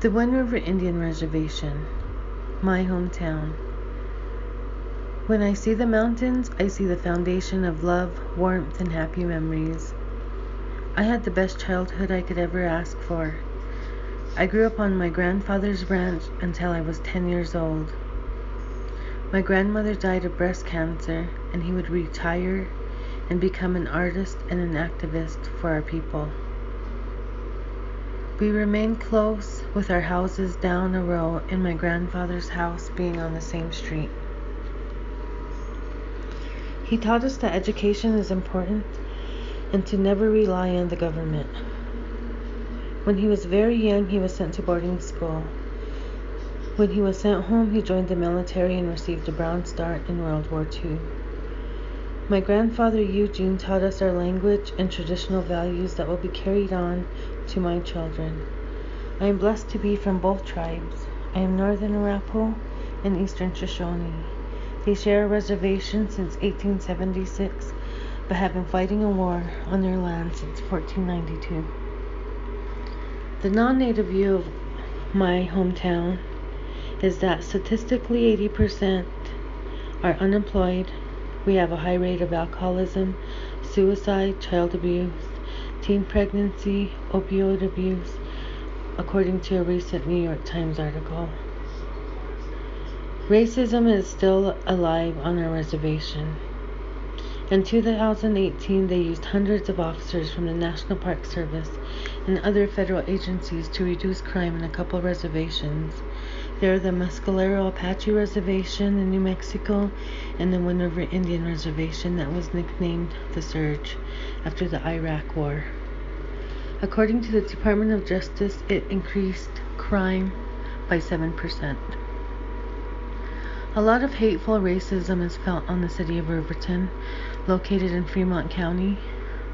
The Wind River Indian Reservation, my hometown. When I see the mountains, I see the foundation of love, warmth, and happy memories. I had the best childhood I could ever ask for. I grew up on my grandfather's ranch until I was 10 years old. My grandmother died of breast cancer, and he would retire and become an artist and an activist for our people. We remained close, with our houses down a row and my grandfather's house being on the same street. He taught us that education is important and to never rely on the government. When he was very young, he was sent to boarding school. When he was sent home, he joined the military and received a Brown Star in World War II. My grandfather Eugene taught us our language and traditional values that will be carried on to my children. I am blessed to be from both tribes. I am Northern Arapaho and Eastern Shoshone. They share a reservation since 1876, but have been fighting a war on their land since 1492. The non-native view of my hometown is that statistically 80% are unemployed. We have a high rate of alcoholism, suicide, child abuse, teen pregnancy, opioid abuse, according to a recent New York Times article. Racism is still alive on our reservation. In 2018, they used hundreds of officers from the National Park Service and other federal agencies to reduce crime in a couple reservations. They are the Mescalero Apache Reservation in New Mexico and the Wind River Indian Reservation that was nicknamed the Surge after the Iraq War. According to the Department of Justice, it increased crime by 7%. A lot of hateful racism is felt on the city of Riverton, located in Fremont County.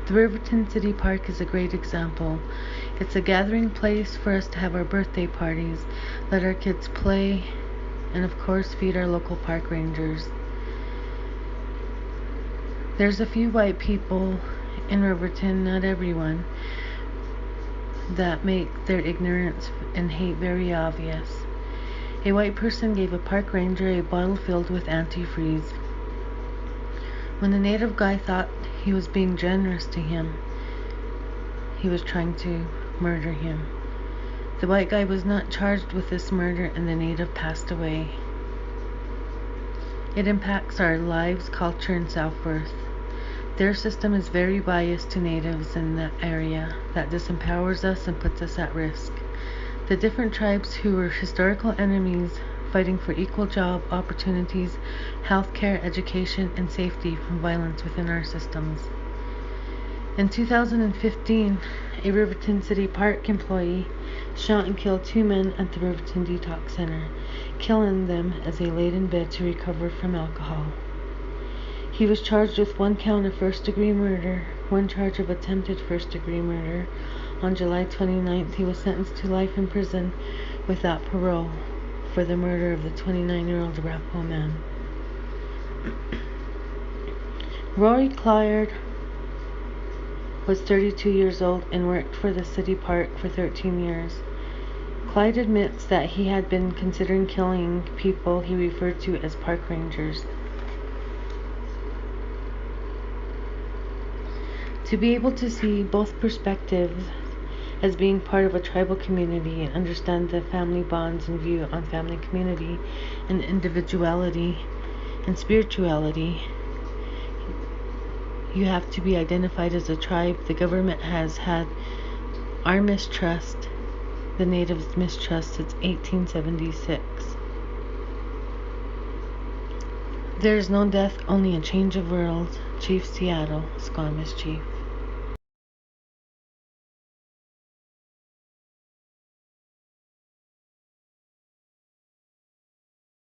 The Riverton City Park is a great example. It's a gathering place for us to have our birthday parties, let our kids play, and of course feed our local park rangers. There's a few white people in Riverton, not everyone, that make their ignorance and hate very obvious. A white person gave a park ranger a bottle filled with antifreeze. When the native guy thought he was being generous to him, he was trying to murder him. The white guy was not charged with this murder and the native passed away. It impacts our lives, culture, and self-worth. Their system is very biased to natives in that area that disempowers us and puts us at risk. The different tribes who were historical enemies fighting for equal job opportunities, healthcare, education, and safety from violence within our systems. In 2015, a Riverton City Park employee shot and killed 2 men at the Riverton Detox Center, killing them as they laid in bed to recover from alcohol. He was charged with 1 count of first-degree murder, 1 charge of attempted first-degree murder. On July 29th, he was sentenced to life in prison without parole for the murder of the 29-year-old Arapaho man. Roy Clyard was 32 years old and worked for the city park for 13 years. Clyde admits that he had been considering killing people he referred to as park rangers. To be able to see both perspectives as being part of a tribal community and understand the family bonds and view on family, community, and individuality and spirituality, you have to be identified as a tribe. The government has had our mistrust, the natives' mistrust, since 1876. There is no death, only a change of world. Chief Seattle, Squamish Chief.